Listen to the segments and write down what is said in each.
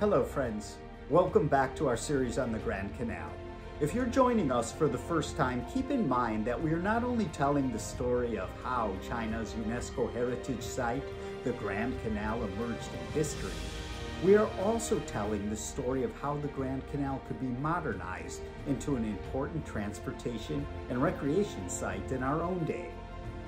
Hello friends, welcome back to our series on the Grand Canal. If you're joining us for the first time, keep in mind that we are not only telling the story of how China's UNESCO heritage site, the Grand Canal, emerged in history, we are also telling the story of how the Grand Canal could be modernized into an important transportation and recreation site in our own day.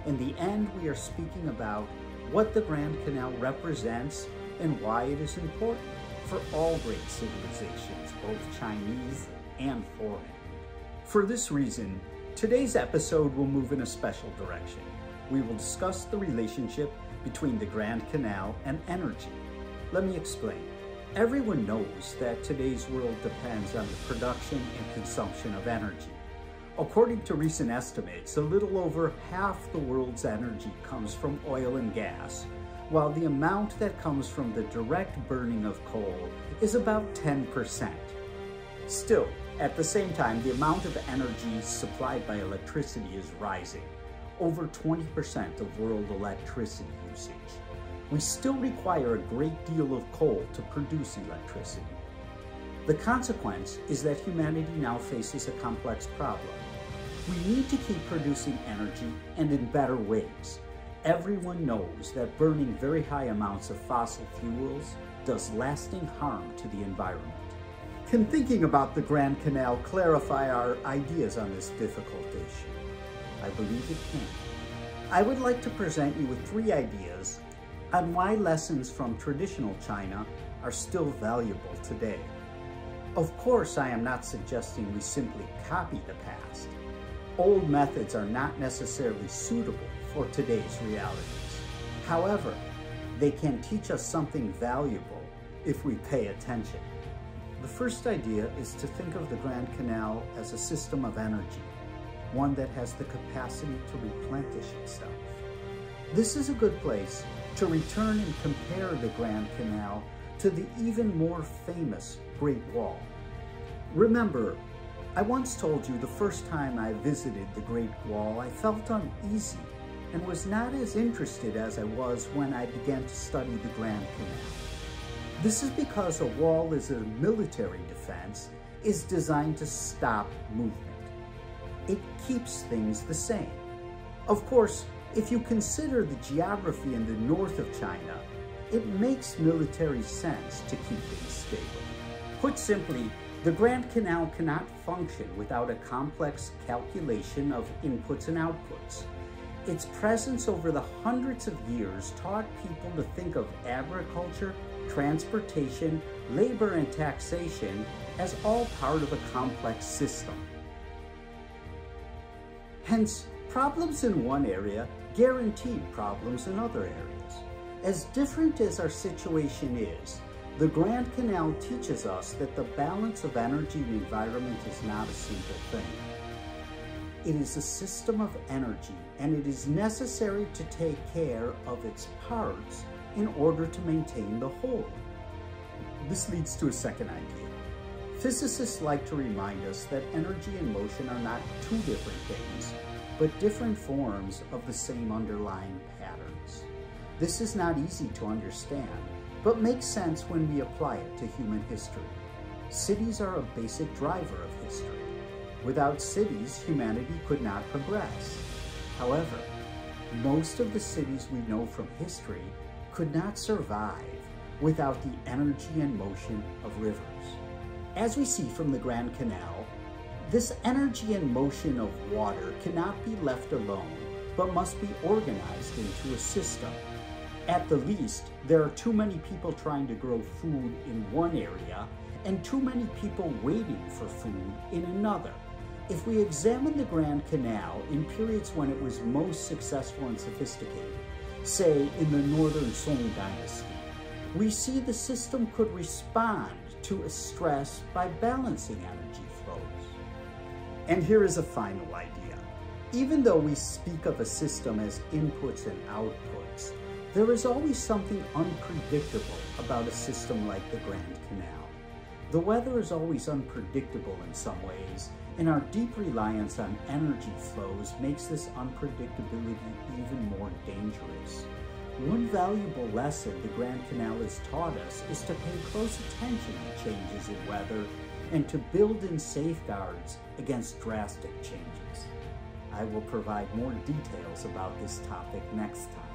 In the end, we are speaking about what the Grand Canal represents and why it is important for all great civilizations, both Chinese and foreign. For this reason, today's episode will move in a special direction. We will discuss the relationship between the Grand Canal and energy. Let me explain. Everyone knows that today's world depends on the production and consumption of energy. According to recent estimates, a little over half the world's energy comes from oil and gas, while the amount that comes from the direct burning of coal is about 10%. Still, at the same time, the amount of energy supplied by electricity is rising, over 20% of world electricity usage. We still require a great deal of coal to produce electricity. The consequence is that humanity now faces a complex problem. We need to keep producing energy and in better ways. Everyone knows that burning very high amounts of fossil fuels does lasting harm to the environment. Can thinking about the Grand Canal clarify our ideas on this difficult issue? I believe it can. I would like to present you with 3 ideas on why lessons from traditional China are still valuable today. Of course, I am not suggesting we simply copy the past. Old methods are not necessarily suitable for today's realities. However, they can teach us something valuable if we pay attention. The first idea is to think of the Grand Canal as a system of energy, one that has the capacity to replenish itself. This is a good place to return and compare the Grand Canal to the even more famous Great Wall. Remember, I once told you the first time I visited the Great Wall, I felt uneasy and was not as interested as I was when I began to study the Grand Canal. This is because a wall as a military defense is designed to stop movement. It keeps things the same. Of course, if you consider the geography in the north of China, it makes military sense to keep things stable. Put simply, the Grand Canal cannot function without a complex calculation of inputs and outputs. Its presence over the hundreds of years taught people to think of agriculture, transportation, labor, and taxation as all part of a complex system. Hence, problems in one area guaranteed problems in other areas. As different as our situation is, the Grand Canal teaches us that the balance of energy and environment is not a simple thing. It is a system of energy, and it is necessary to take care of its parts in order to maintain the whole. This leads to a second idea. Physicists like to remind us that energy and motion are not 2 different things, but different forms of the same underlying patterns. This is not easy to understand, but makes sense when we apply it to human history. Cities are a basic driver of history. Without cities, humanity could not progress. However, most of the cities we know from history could not survive without the energy and motion of rivers. As we see from the Grand Canal, this energy and motion of water cannot be left alone, but must be organized into a system. At the least, there are too many people trying to grow food in one area and too many people waiting for food in another. If we examine the Grand Canal in periods when it was most successful and sophisticated, say in the Northern Song Dynasty, we see the system could respond to a stress by balancing energy flows. And here is a final idea. Even though we speak of a system as inputs and outputs, there is always something unpredictable about a system like the Grand Canal. The weather is always unpredictable in some ways, and our deep reliance on energy flows makes this unpredictability even more dangerous. One valuable lesson the Grand Canal has taught us is to pay close attention to changes in weather and to build in safeguards against drastic changes. I will provide more details about this topic next time.